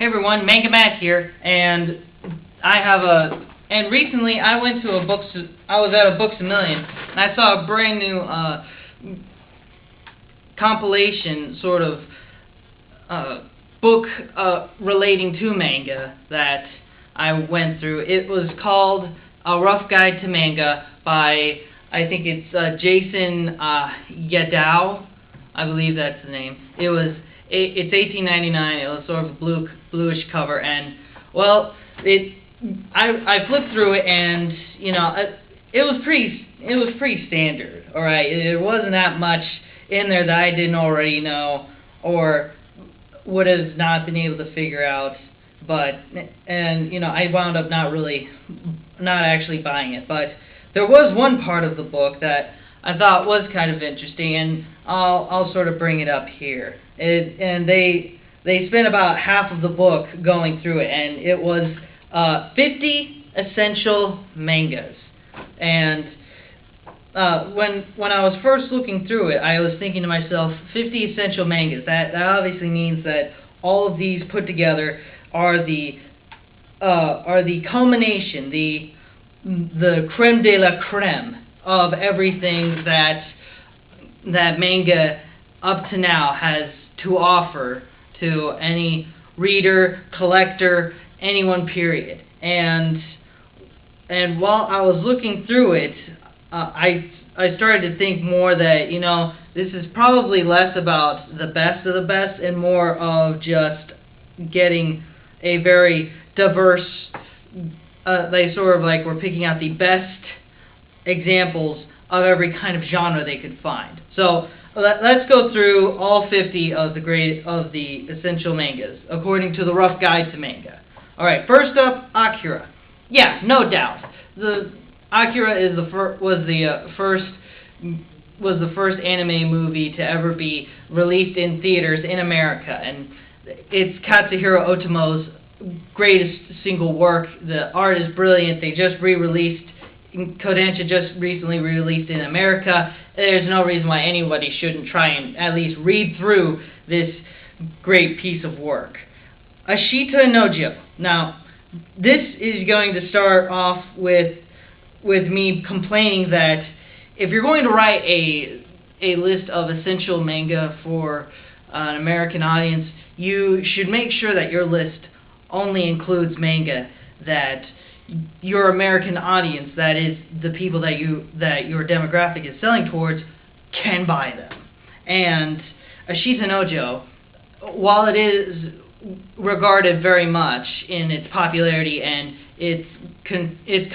Hey everyone, Manga Matt here, and recently I went to I was at a Books A Million, and I saw a brand new compilation sort of book relating to manga that I went through. It was called A Rough Guide to Manga by, I think it's Jason Yadao, I believe that's the name. It's $18.99. It was sort of a bluish cover, and well, I flipped through it, and you know, it was pretty standard. All right, there wasn't that much in there that I didn't already know or would have not been able to figure out. And you know, I wound up not actually buying it, but there was one part of the book that I thought was kind of interesting, and I'll sort of bring it up here. And they spent about half of the book going through it, and it was 50 essential mangas. And when I was first looking through it, I was thinking to myself, 50 essential mangas. That obviously means that all of these put together are the culmination, the creme de la creme of everything that manga up to now has to offer to any reader, collector, anyone, period. And while I was looking through it, I started to think more that, you know, this is probably less about the best of the best and more of just getting a very diverse, they sort of like were picking out the best examples of every kind of genre they could find. So let's go through all 50 of the essential mangas according to the Rough Guide to Manga. All right, first up, Akira. Yeah, no doubt. Akira was the first anime movie to ever be released in theaters in America, and it's Katsuhiro Otomo's greatest single work. The art is brilliant. They just re-released. Kodansha just recently released in America. There's no reason why anybody shouldn't try and at least read through this great piece of work. Ashita Nojo. Now, this is going to start off with me complaining that if you're going to write a list of essential manga for an American audience, you should make sure that your list only includes manga that your American audience, that is the people that your demographic is selling towards, can buy them. And Ashita Nojo, while it is regarded very much in its popularity and its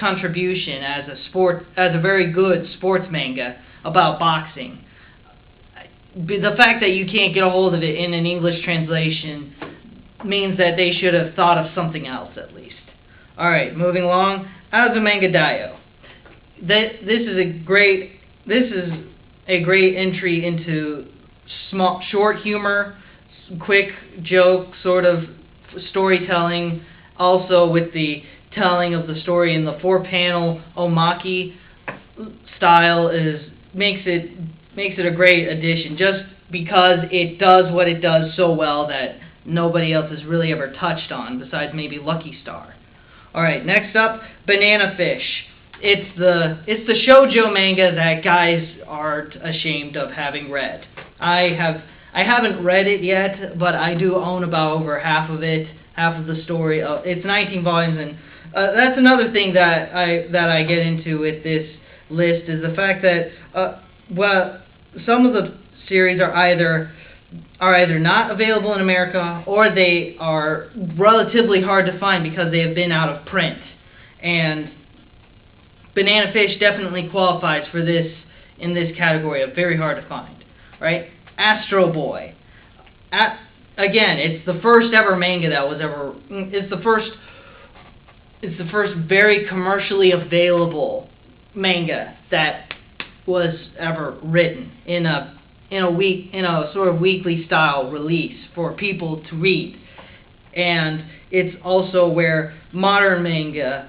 contribution as a very good sports manga about boxing, the fact that you can't get a hold of it in an English translation means that they should have thought of something else at least. Alright, moving along. Azumanga Daioh. This is a great entry into short humor, quick joke sort of storytelling, also with the telling of the story in the 4-panel omaki style makes it a great addition, just because it does what it does so well that nobody else has really ever touched on besides maybe Lucky Star. Alright, next up, Banana Fish. It's the shoujo manga that guys aren't ashamed of having read. I haven't read it yet, but I do own about over half of the story. It's 19 volumes, and that's another thing that I get into with this list is the fact that some of the series are either not available in America, or they are relatively hard to find because they have been out of print. And Banana Fish definitely qualifies for this in this category of very hard to find. Right? Astro Boy. Again, it's the first ever manga that was ever. It's the first very commercially available manga that was ever written in a sort of weekly style release for people to read. And it's also where modern manga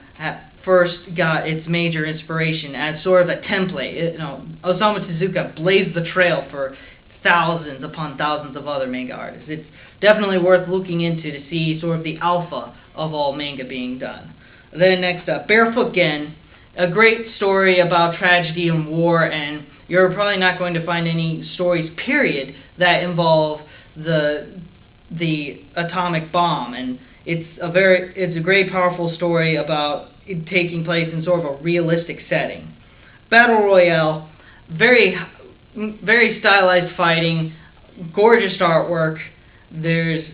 first got its major inspiration as sort of a template. Osamu Tezuka blazed the trail for thousands upon thousands of other manga artists. It's definitely worth looking into to see sort of the alpha of all manga being done. Then next up, Barefoot Gen, a great story about tragedy and war, and you're probably not going to find any stories, period, that involve the atomic bomb, and it's a great powerful story about it taking place in sort of a realistic setting. Battle Royale, very stylized fighting, gorgeous artwork. There's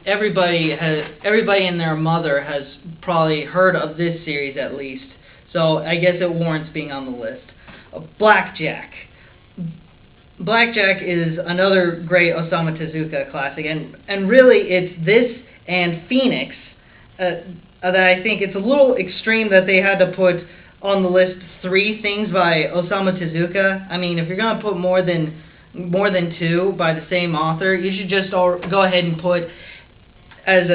everybody and their mother has probably heard of this series at least, so I guess it warrants being on the list. Blackjack. Blackjack is another great Osamu Tezuka classic, and really it's this and Phoenix that I think it's a little extreme that they had to put on the list 3 things by Osamu Tezuka. I mean, if you're going to put more than 2 by the same author, you should just go ahead and put as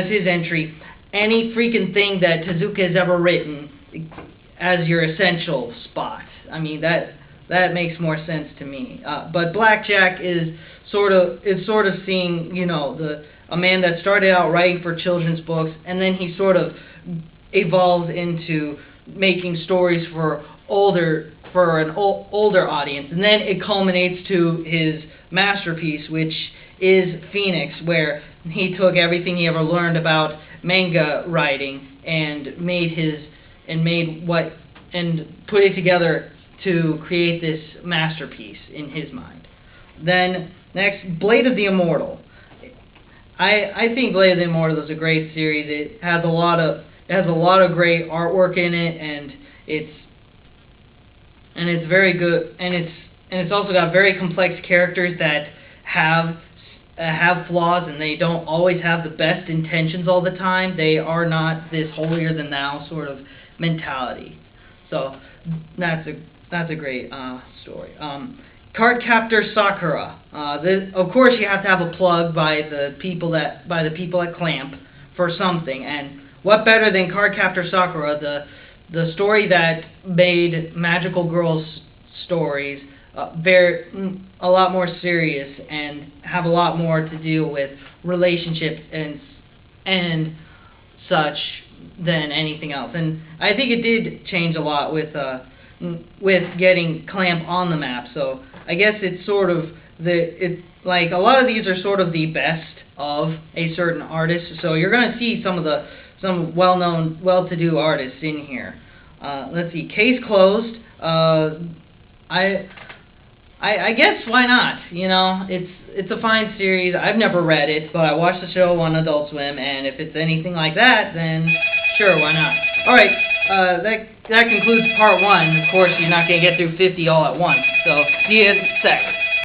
his entry any freaking thing that Tezuka has ever written as your essential spot. I mean, that makes more sense to me. But Blackjack is sort of seeing, you know, a man that started out writing for children's books, and then he sort of evolves into making stories for an older audience, and then it culminates to his masterpiece, which is Phoenix, where he took everything he ever learned about manga writing and put it together to create this masterpiece in his mind. Then next, Blade of the Immortal. I think Blade of the Immortal is a great series. It has a lot of great artwork in it, and it's very good, and it's also got very complex characters that have flaws, and they don't always have the best intentions all the time. They are not this holier than thou sort of mentality. So that's a great story. Cardcaptor Sakura. Of course, you have to have a plug by the people at Clamp for something, and what better than Cardcaptor Sakura, the story that made magical girls stories a lot more serious and have a lot more to deal with relationships and such than anything else. And I think it did change a lot with getting Clamp on the map. So I guess it's sort of like a lot of these are sort of the best of a certain artist. So you're going to see some well-known, well-to-do artists in here. Let's see, Case Closed. I guess why not? You know, it's a fine series. I've never read it, but I watched the show on Adult Swim, and if it's anything like that, then sure, why not? All right, that concludes part 1. Of course, you're not going to get through 50 all at once. So see you in a sec.